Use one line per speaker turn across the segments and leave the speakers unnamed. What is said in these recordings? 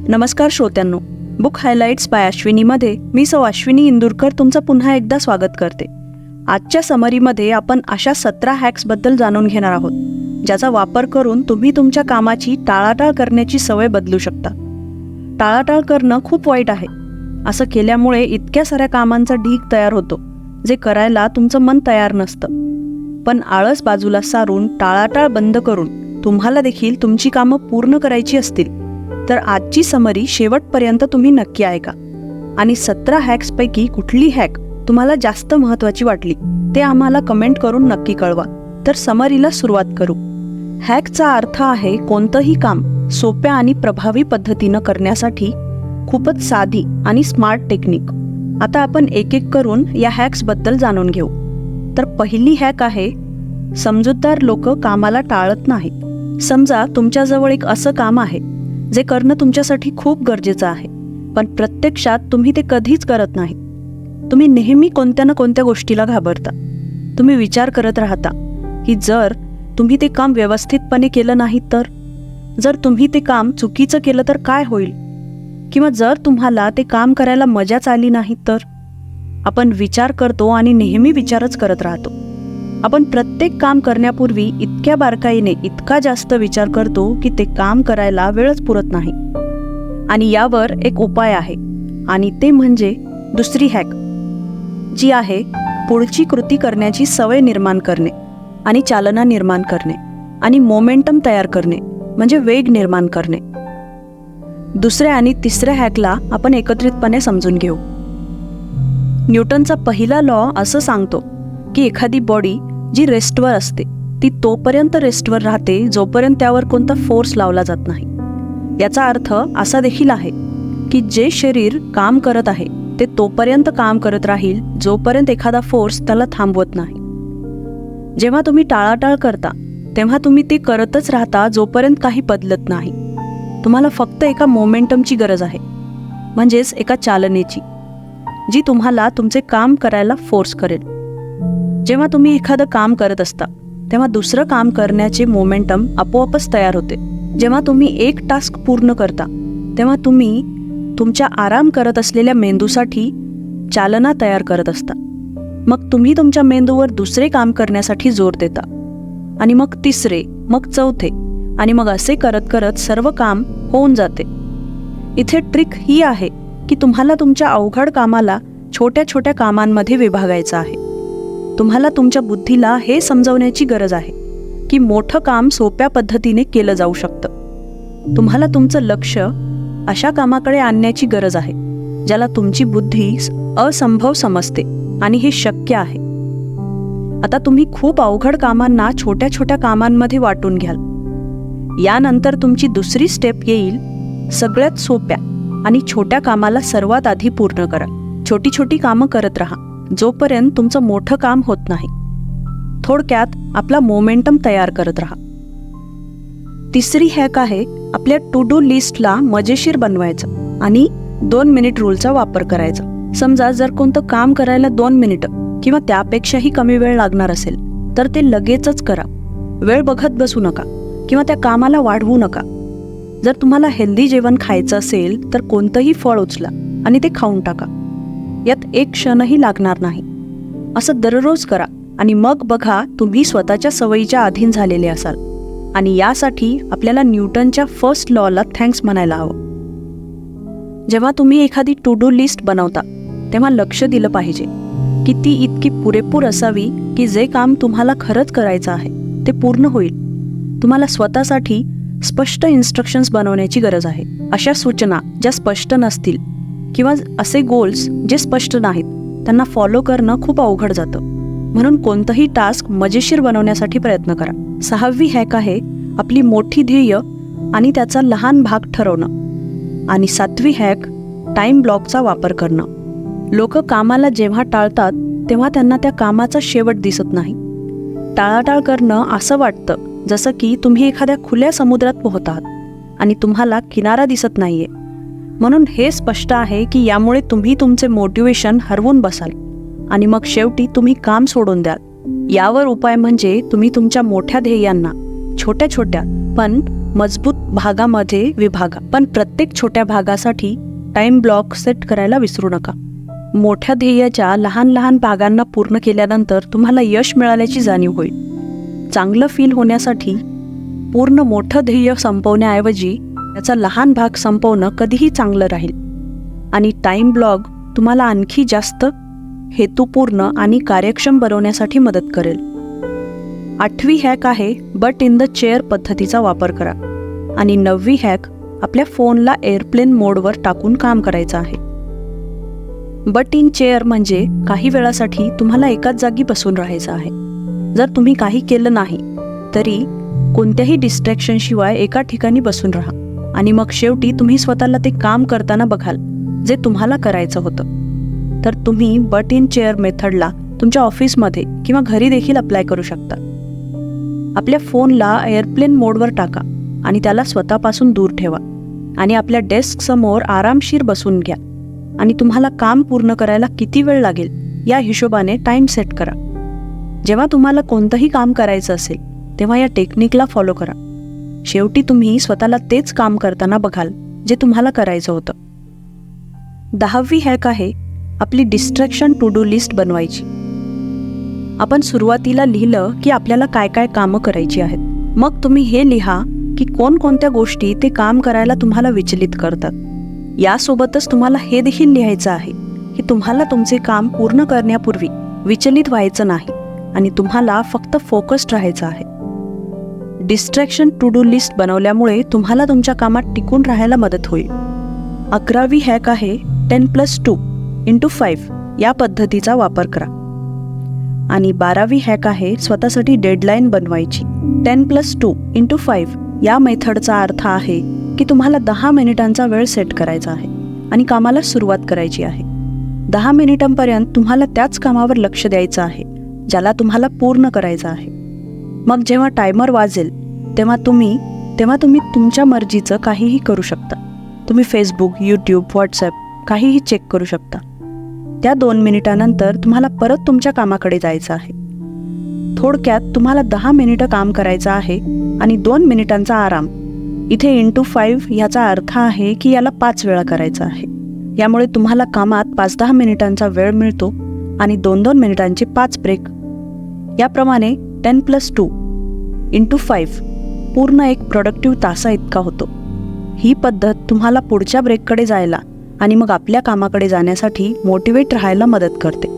नमस्कार श्रोत्यांनो, book highlights bye अश्विनीमध्ये मी सौ अश्विनी इंदुरकर तुमचं पुन्हा एकदा स्वागत करते. आजच्या समरीमध्ये आपण अशा 17 हॅक्सबद्दल जाणून घेणार आहोत, ज्याचा वापर करून तुम्ही तुमच्या कामाची टाळाटाळ करण्याची सवय बदलू शकता. टाळाटाळ करणं खूप वाईट आहे. असं केल्यामुळे इतक्या साऱ्या कामांचा ढीग तयार होतो, जे करायला तुमचं मन तयार नसतं. पण आळस बाजूला सारून टाळाटाळ बंद करून तुम्हाला देखील तुमची कामं पूर्ण करायची असतील तर आजची समरी शेवटपर्यंत तुम्ही नक्की ऐका. आणि 17 हॅक्सपैकी कुठली हॅक तुम्हाला जास्त महत्त्वाची वाटली ते आम्हाला कमेंट करून नक्की कळवा. तर समरीला सुरुवात करू. हॅकचा अर्थ आहे कोणतंही काम सोप्या आणि प्रभावी पद्धतीनं करण्यासाठी खूपच साधी आणि स्मार्ट टेक्निक. आता आपण एक एक करून या हॅक्सबद्दल जाणून घेऊ. तर पहिली हॅक आहे, समजूतदार लोक कामाला टाळत नाहीत. समजा तुमच्याजवळ एक असं काम आहे जे करणं तुमच्यासाठी खूप गरजेचं आहे, पण प्रत्यक्षात तुम्ही ते कधीच करत नाही. तुम्ही नेहमी कोणत्या ना कोणत्या गोष्टीला घाबरता. तुम्ही विचार करत राहता की जर तुम्ही ते काम व्यवस्थितपणे केलं नाही तर, जर तुम्ही ते काम चुकीचं केलं तर काय होईल, किंवा जर तुम्हाला ते काम करायला मजाच आली नाही तर. आपण विचार करतो आणि नेहमी विचारच करत राहतो. आपण प्रत्येक काम करण्यापूर्वी इतक्या बारकाईने इतका जास्त विचार करतो की ते काम करायला वेळच पुरत नाही. आणि यावर एक उपाय आहे, आणि ते म्हणजे दुसरी हॅक, जी आहे पुढची कृती करण्याची सवय निर्माण करणे आणि चालना निर्माण करणे आणि मोमेंटम तयार करणे, म्हणजे वेग निर्माण करणे. दुसऱ्या आणि तिसऱ्या हॅकला आपण एकत्रितपणे समजून घेऊ. न्यूटनचा पहिला लॉ असं सांगतो की एखादी बॉडी जी रेस्टवर असते ती तोपर्यंत रेस्टवर राहते जोपर्यंत त्यावर कोणता फोर्स लावला जात नाही. याचा अर्थ असा देखील आहे की जे शरीर काम करत आहे ते तोपर्यंत काम करत राहील जोपर्यंत एखादा फोर्स त्याला थांबवत नाही. जेव्हा तुम्ही टाळाटाळ करता तेव्हा तुम्ही ते करतच राहता जोपर्यंत काही बदलत नाही. तुम्हाला फक्त एका मोमेंटमची गरज आहे, म्हणजेच एका चालनेची, जी तुम्हाला तुमचे काम करायला फोर्स करेल. जेव्हा तुम्ही एखादं काम करत असता तेव्हा दुसरं काम करण्याचे मोमेंटम आपोआपच तयार होते. जेव्हा तुम्ही एक टास्क पूर्ण करता तेव्हा तुम्ही तुमच्या आराम करत असलेल्या मेंदूसाठी चालना तयार करत असता. मग तुम्ही तुमच्या मेंदूवर दुसरे काम करण्यासाठी जोर देता, आणि मग तिसरे, मग चौथे, आणि मग असे करत करत सर्व काम होऊन जाते. इथे ट्रिक ही आहे की तुम्हाला तुमच्या अवघड कामाला छोट्या छोट्या कामांमध्ये विभागायचं आहे. तुम्हाला तुमच्या बुद्धीला हे समजवण्याची गरज आहे की मोठं काम सोप्या पद्धतीने केलं जाऊ शकतं. तुम्हाला तुमचं लक्ष अशा कामाकडे आणण्याची गरज आहे ज्याला तुमची बुद्धी असंभव समजते, आणि हे शक्य आहे. आता तुम्ही खूप अवघड कामांना छोट्या छोट्या कामांमध्ये वाटून घ्याल. यानंतर तुमची दुसरी स्टेप येईल, सगळ्यात सोप्या आणि छोट्या कामाला सर्वात आधी पूर्ण करा. छोटी छोटी कामं करत राहा जोपर्यंत तुमचं मोठं काम होत नाही. थोडक्यात आपला मोमेंटम तयार करत राहा. तिसरी हॅक आहे, आपल्या टू डू लिस्टला मजेशीर बनवायचं आणि 2 मिनिट रूलचा वापर करायचा. समजा जर कोणतं काम करायला 2 मिनिटं किंवा त्यापेक्षाही कमी वेळ लागणार असेल तर ते लगेचच करा. वेळ बघत बसू नका किंवा त्या कामाला वाढवू नका. जर तुम्हाला हेल्दी जेवण खायचं असेल तर कोणतंही फळ उचला आणि ते खाऊन टाका. यात एक क्षणही लागणार नाही. असं दररोज करा आणि मग बघा तुम्ही स्वतःच्या सवयीच्या अधीन झालेले असाल. आणि यासाठी आपल्याला न्यूटनच्या फर्स्ट लॉला थँक्स म्हणायला हवं. जेव्हा तुम्ही एखादी टू डू लिस्ट बनवता तेव्हा लक्ष दिलं पाहिजे की ती इतकी पुरेपूर असावी की जे काम तुम्हाला खरंच करायचं आहे ते पूर्ण होईल. तुम्हाला स्वतःसाठी स्पष्ट इन्स्ट्रक्शन्स बनवण्याची गरज आहे. अशा सूचना ज्या स्पष्ट नसतील किंवा असे गोल्स जे स्पष्ट नाहीत त्यांना फॉलो करणं खूप अवघड जातं. म्हणून कोणतंही टास्क मजेशीर बनवण्यासाठी प्रयत्न करा. 6वी हॅक आहे, आपली मोठी ध्येय आणि त्याचा लहान भाग ठरवणं. आणि 7वी हॅक, टाइम ब्लॉकचा वापर करणं. लोक कामाला जेव्हा टाळतात तेव्हा त्यांना त्या कामाचा शेवट दिसत नाही. टाळाटाळ करणं असं वाटतं जसं की तुम्ही एखाद्या खुल्या समुद्रात पोहत आहात आणि तुम्हाला किनारा दिसत नाहीये. म्हणून हे स्पष्ट आहे की यामुळे तुम्ही तुमचे मोटिवेशन हरवून बसाल आणि मग शेवटी तुम्ही काम सोडून द्याल. यावर उपाय म्हणजे तुम्ही तुमच्या मोठ्या ध्येयांना छोट्या छोट्या पण मजबूत भागामध्ये विभागा, पण प्रत्येक छोट्या भागासाठी टाइम ब्लॉक सेट करायला विसरू नका. मोठ्या ध्येयाच्या लहान लहान भागांना पूर्ण केल्यानंतर तुम्हाला यश मिळाल्याची जाणीव होईल. चांगलं फील होण्यासाठी पूर्ण मोठं ध्येय संपवण्याऐवजी त्याचा लहान भाग संपवणं कधीही चांगलं राहील. आणि टाइम ब्लॉक तुम्हाला आणखी जास्त हेतुपूर्ण आणि कार्यक्षम बनवण्यासाठी मदत करेल. 8वी हॅक आहे बट इन द चेअर पद्धतीचा वापर करा. आणि 9वी हॅक आपल्या फोनला एअरप्लेन मोडवर टाकून काम करायचं आहे. बट इन चेअर म्हणजे काही वेळासाठी तुम्हाला एकाच जागी बसून राहायचं आहे. जर तुम्ही काही केलं नाही तरी कोणत्याही डिस्ट्रॅक्शनशिवाय एका ठिकाणी बसून राहा आणि मग शेवटी तुम्ही स्वतःला ते काम करताना बघाल जे तुम्हाला करायचं होतं. तर तुम्ही बट इन चेअर मेथडला तुमच्या ऑफिसमध्ये किंवा घरी देखील अप्लाय करू शकता. आपल्या फोनला एअरप्लेन मोडवर टाका आणि त्याला स्वतःपासून दूर ठेवा आणि आपल्या डेस्कसमोर आरामशीर बसून घ्या आणि तुम्हाला काम पूर्ण करायला किती वेळ लागेल या हिशोबाने टाइम सेट करा. जेव्हा तुम्हाला कोणतंही काम करायचं असेल तेव्हा या टेक्निकला फॉलो करा. शेवटी तुम्ही स्वतःला तेच काम करताना बघाल जे तुम्हाला करायचं होतं. 10वी हॅक आहे आपली डिस्ट्रॅक्शन टू डू लिस्ट बनवायची. आपण सुरुवातीला लिहिलं की आपल्याला काय काय कामं करायची आहेत. मग तुम्ही हे लिहा की कोणकोणत्या गोष्टी ते काम करायला तुम्हाला विचलित करतात. यासोबतच तुम्हाला हे देखील लिहायचं आहे की तुम्हाला तुमचे काम पूर्ण करण्यापूर्वी विचलित व्हायचं नाही आणि तुम्हाला फक्त फोकस्ड राहायचं आहे. डिस्ट्रॅक्शन टू डू लिस्ट बनवल्यामुळे तुम्हाला तुमच्या कामात टिकून राहायला मदत होईल. 11वी हॅक आहे 10+2 × 5 या पद्धतीचा वापर करा. आणि 12वी हॅक आहे स्वतःसाठी डेडलाईन बनवायची. 10+2 × 5 या मेथडचा अर्थ आहे की तुम्हाला 10 मिनिटांचा वेळ सेट करायचा आहे आणि कामाला सुरुवात करायची आहे. 10 मिनिटांपर्यंत तुम्हाला त्याच कामावर लक्ष द्यायचं आहे ज्याला तुम्हाला पूर्ण करायचं आहे. मग जेव्हा टायमर वाजेल तेव्हा तुम्ही तुमच्या मर्जीचं काहीही करू शकता. तुम्ही फेसबुक, यूट्यूब, व्हॉट्सॲप काहीही चेक करू शकता. त्या 2 मिनिटानंतर तुम्हाला परत तुमच्या कामाकडे जायचं आहे. थोडक्यात तुम्हाला 10 मिनिटं काम करायचं आहे आणि 2 मिनिटांचा आराम. इथे ×5 याचा अर्थ आहे की याला 5 वेळा करायचं आहे. यामुळे तुम्हाला कामात 5-10 मिनिटांचा वेळ मिळतो आणि 2-2 मिनिटांचे 5 ब्रेक. याप्रमाणे 10+2 × 5 पूर्ण एक प्रोडक्टिव्ह तासा इतका होतो. ही पद्धत तुम्हाला पुढच्या ब्रेककडे जायला आणि मग आपल्या कामाकडे जाण्यासाठी मोटिवेट राहायला मदत करते.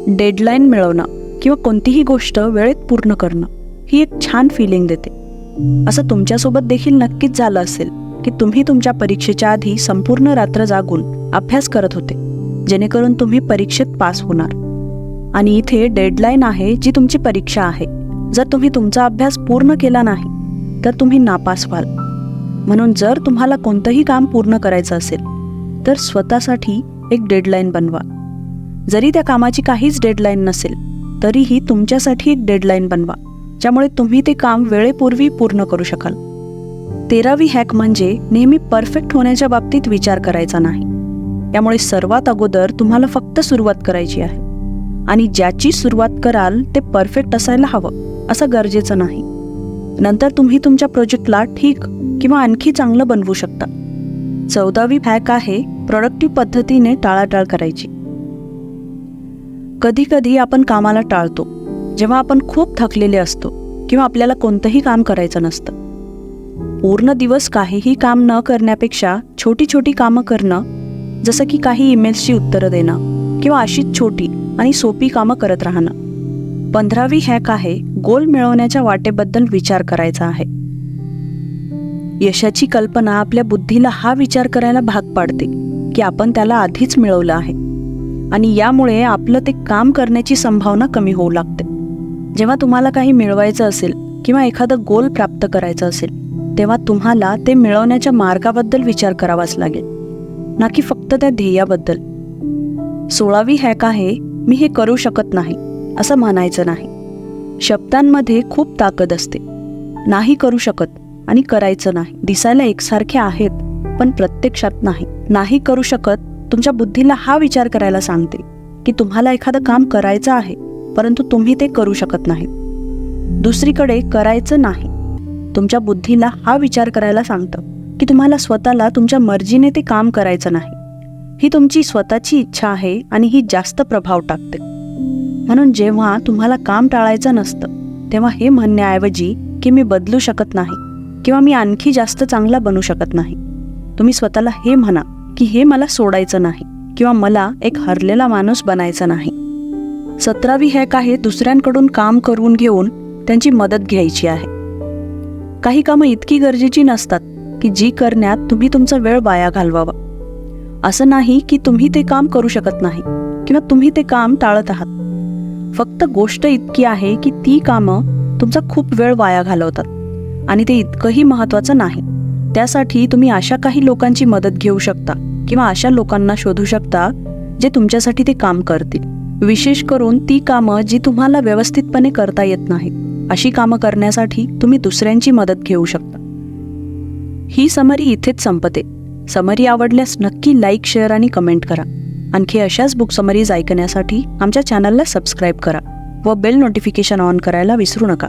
डेडलाईन मिळवणं किंवा कोणतीही गोष्ट वेळेत पूर्ण करणं ही एक छान फिलिंग देते. असं तुमच्यासोबत देखील नक्कीच झालं असेल की तुम्ही तुमच्या परीक्षेच्या आधी संपूर्ण रात्र जागून अभ्यास करत होते जेणेकरून तुम्ही परीक्षेत पास होणार. आणि इथे डेडलाईन आहे जी तुमची परीक्षा आहे. जर तुम्ही तुमचा अभ्यास पूर्ण केला नाही तर तुम्ही नापास व्हाल. म्हणून जर तुम्हाला कोणतंही काम पूर्ण करायचं असेल तर स्वतःसाठी एक डेडलाईन बनवा. जरी त्या कामाची काहीच डेडलाईन नसेल तरीही तुमच्यासाठी एक डेडलाईन बनवा ज्यामुळे तुम्ही ते काम वेळेपूर्वी पूर्ण करू शकाल. 13वी हॅक म्हणजे नेहमी परफेक्ट होण्याच्या बाबतीत विचार करायचा नाही. त्यामुळे सर्वात अगोदर तुम्हाला फक्त सुरुवात करायची आहे आणि ज्याची सुरुवात कराल ते परफेक्ट असायला हवं असं गरजेचं नाही. नंतर तुम्ही तुमच्या प्रोजेक्टला ठीक किंवा आणखी चांगलं बनवू शकता. 14वी हॅक आहे प्रोडक्टिव्ह पद्धतीने टाळाटाळ करायची. कधी कधी आपण कामाला टाळतो जेव्हा आपण खूप थकलेले असतो किंवा आपल्याला कोणतंही काम करायचं नसतं. पूर्ण दिवस काहीही काम न करण्यापेक्षा छोटी छोटी कामं करणं, जसं की काही ईमेल्सची उत्तरं देणं किंवा अशीच छोटी आणि सोपी कामं करत राहणं. 15वी हॅक आहे गोल मिळवण्याच्या वाटेबद्दल विचार करायचा आहे. यशाची कल्पना आपल्या बुद्धीला हा विचार करायला भाग पाडते की आपण त्याला आधीच मिळवलं आहे आणि यामुळे आपलं ते काम करण्याची संभावना कमी होऊ लागते. जेव्हा तुम्हाला काही मिळवायचं असेल किंवा एखादं गोल प्राप्त करायचं असेल तेव्हा तुम्हाला ते मिळवण्याच्या मार्गाबद्दल विचार करावाच लागेल, ना की फक्त त्या ध्येयाबद्दल. 16वी हॅक आहे मी हे करू शकत नाही असं म्हणायचं नाही. शब्दांमध्ये खूप ताकद असते. नाही करू शकत आणि करायचं नाही दिसायला एकसारखे आहेत पण प्रत्यक्षात नाही. नाही करू शकत तुमच्या बुद्धीला हा विचार करायला सांगते की तुम्हाला एखादं काम करायचं आहे परंतु तुम्ही ते करू शकत नाही. दुसरीकडे करायचं नाही तुमच्या बुद्धीला हा विचार करायला सांगतं की तुम्हाला स्वतःला तुमच्या मर्जीने ते काम करायचं नाही. ही तुमची स्वतःची इच्छा आहे आणि ही जास्त प्रभाव टाकते. म्हणून जेव्हा तुम्हाला काम टाळायचं नसतं तेव्हा हे म्हणण्याऐवजी की मी बदलू शकत नाही किंवा मी आणखी जास्त चांगला बनू शकत नाही, तुम्ही स्वतःला हे म्हणा की हे मला सोडायचं नाही किंवा मला एक हरलेला माणूस बनायचा नाही. 17वी हॅक आहे दुसऱ्यांकडून काम करून घेऊन त्यांची मदत घ्यायची आहे. काही कामं इतकी गरजेची नसतात की जी करण्यात तुम्ही तुमचा वेळ वाया घालवावा. असं नाही की तुम्ही ते काम करू शकत नाही किंवा तुम्ही ते काम टाळत आहात. फक्त गोष्ट इतकी आहे की ती कामं तुमचा खूप वेळ वाया घालवतात आणि ते इतकंही महत्त्वाचं नाही. त्यासाठी तुम्ही अशा काही लोकांची मदत घेऊ शकता किंवा अशा लोकांना शोधू शकता जे तुमच्यासाठी ते काम करतील. विशेष करून ती कामं जी तुम्हाला व्यवस्थितपणे करता येत नाहीत अशी कामं करण्यासाठी तुम्ही दुसऱ्यांची मदत घेऊ शकता. ही समरी इथेच संपते. समरी आवडल्यास नक्की लाईक, शेअर आणि कमेंट करा. आणखी अशाच बुक समरीज ऐकण्यासाठी आमच्या चॅनलला सबस्क्राईब करा व बेल नोटिफिकेशन ऑन करायला विसरू नका.